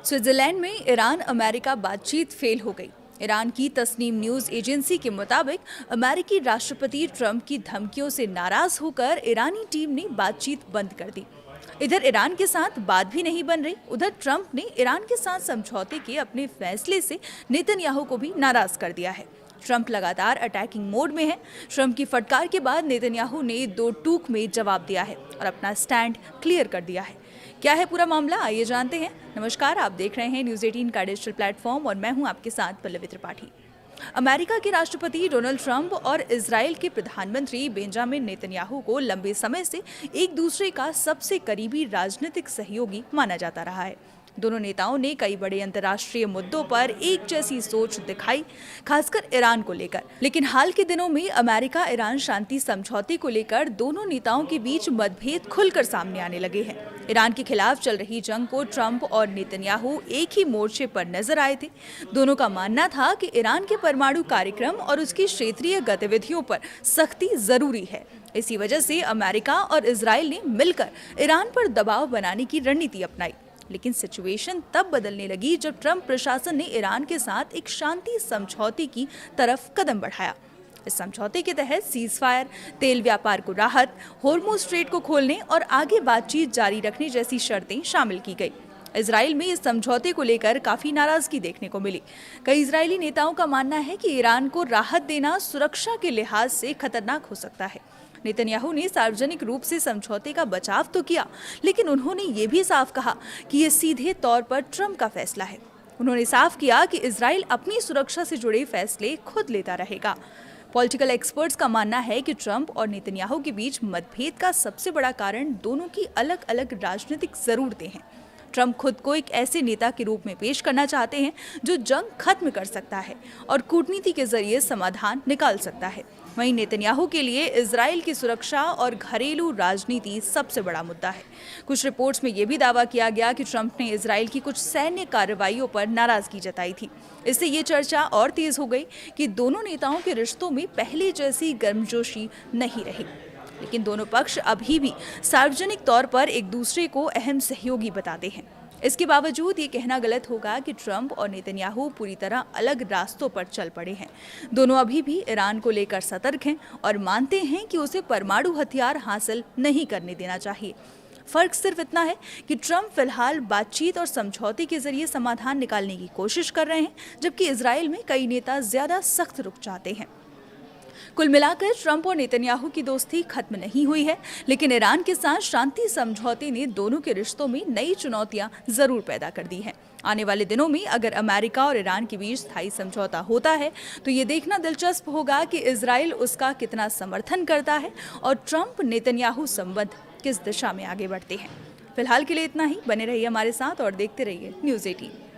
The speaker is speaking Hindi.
स्विट्जरलैंड में ईरान अमेरिका बातचीत फेल हो गई। ईरान की तस्नीम न्यूज एजेंसी के मुताबिक अमेरिकी राष्ट्रपति ट्रंप की धमकियों से नाराज होकर ईरानी टीम ने बातचीत बंद कर दी। इधर ईरान के साथ बात भी नहीं बन रही, उधर ट्रंप ने ईरान के साथ समझौते के अपने फैसले से नेतन्याहू को भी नाराज कर दिया है। ट्रंप लगातार अटैकिंग मोड में है। ट्रंप की फटकार के बाद नेतन्याहू ने दो टूक में जवाब दिया है और अपना स्टैंड क्लियर कर दिया है। क्या है पूरा मामला, आइए जानते हैं। नमस्कार, आप देख रहे हैं न्यूज़ 18 का डिजिटल प्लेटफॉर्म और मैं हूं आपके साथ पल्लवी त्रिपाठी। अमेरिका के राष्ट्रपति डोनाल्ड ट्रंप और इजराइल के प्रधानमंत्री बेंजामिन नेतन्याहू को लंबे समय से एक दूसरे का सबसे करीबी राजनीतिक सहयोगी माना जाता रहा है। दोनों नेताओं ने कई बड़े अंतर्राष्ट्रीय मुद्दों पर एक जैसी सोच दिखाई, खासकर ईरान को लेकर। लेकिन हाल के दिनों में अमेरिका ईरान शांति समझौते को लेकर दोनों नेताओं के बीच मतभेद खुलकर सामने आने लगे हैं। ईरान के खिलाफ चल रही जंग को ट्रंप और नेतन्याहू एक ही मोर्चे पर नजर आए थे। दोनों का मानना था कि ईरान के परमाणु कार्यक्रम और उसकी क्षेत्रीय गतिविधियों पर सख्ती जरूरी है। इसी वजह से अमेरिका और इजराइल ने मिलकर ईरान पर दबाव बनाने की रणनीति अपनाई। लेकिन सिचुएशन तब बदलने लगी जब ट्रंप प्रशासन ने ईरान के साथ एक शांति समझौते की तरफ कदम बढ़ाया। इस समझौते के तहत सीजफायर, तेल व्यापार को राहत, होर्मुज स्ट्रेट को खोलने और आगे बातचीत जारी रखने जैसी शर्तें शामिल की गई। इजराइल में इस समझौते को लेकर काफी नाराजगी देखने को मिली। कई इजरायली नेताओं का मानना है कि ईरान को राहत देना सुरक्षा के लिहाज से खतरनाक हो सकता है। नेतन्याहू ने सार्वजनिक रूप से समझौते का बचाव तो किया, लेकिन उन्होंने ये भी साफ कहा कि ये सीधे तौर पर ट्रंप का फैसला है। उन्होंने साफ किया कि इजराइल अपनी सुरक्षा से जुड़े फैसले खुद लेता रहेगा। पॉलिटिकल एक्सपर्ट्स का मानना है कि ट्रंप और नेतन्याहू के बीच मतभेद का सबसे बड़ा कारण दोनों की अलग अलग राजनीतिक जरूरतें हैं। ट्रंप खुद को एक ऐसे नेता के रूप में पेश करना चाहते हैं जो जंग खत्म कर सकता है और कूटनीति के जरिए समाधान निकाल सकता है। वहीं नेतन्याहू के लिए इजराइल की सुरक्षा और घरेलू राजनीति सबसे बड़ा मुद्दा है। कुछ रिपोर्ट्स में यह भी दावा किया गया कि ट्रंप ने इजराइल की कुछ सैन्य कार्रवाइयों पर नाराजगी जताई थी। इससे ये चर्चा और तेज हो गई कि दोनों नेताओं के रिश्तों में पहले जैसी गर्मजोशी नहीं रही। लेकिन दोनों पक्ष अभी भी सार्वजनिक तौर पर एक दूसरे को अहम सहयोगी बताते हैं। इसके बावजूद ये कहना गलत होगा कि ट्रंप और नेतन्याहू पूरी तरह अलग रास्तों पर चल पड़े हैं। दोनों अभी भी ईरान को लेकर सतर्क हैं और मानते हैं कि उसे परमाणु हथियार हासिल नहीं करने देना चाहिए। फर्क सिर्फ इतना है कि ट्रंप फिलहाल बातचीत और समझौते के जरिए समाधान निकालने की कोशिश कर रहे हैं, जबकि इजराइल में कई नेता ज्यादा सख्त रुख चाहते हैं। कुल मिलाकर ट्रंप और नेतन्याहू की दोस्ती खत्म नहीं हुई है, लेकिन ईरान के साथ शांति समझौते ने दोनों के रिश्तों में नई चुनौतियां जरूर पैदा कर दी हैं। आने वाले दिनों में अगर अमेरिका और ईरान के बीच स्थायी समझौता होता है तो ये देखना दिलचस्प होगा कि इजराइल उसका कितना समर्थन करता है और ट्रंप नेतन्याहू संबंध किस दिशा में आगे बढ़ते हैं। फिलहाल के लिए इतना ही। बने रहिए हमारे साथ और देखते रहिए न्यूज़ 18।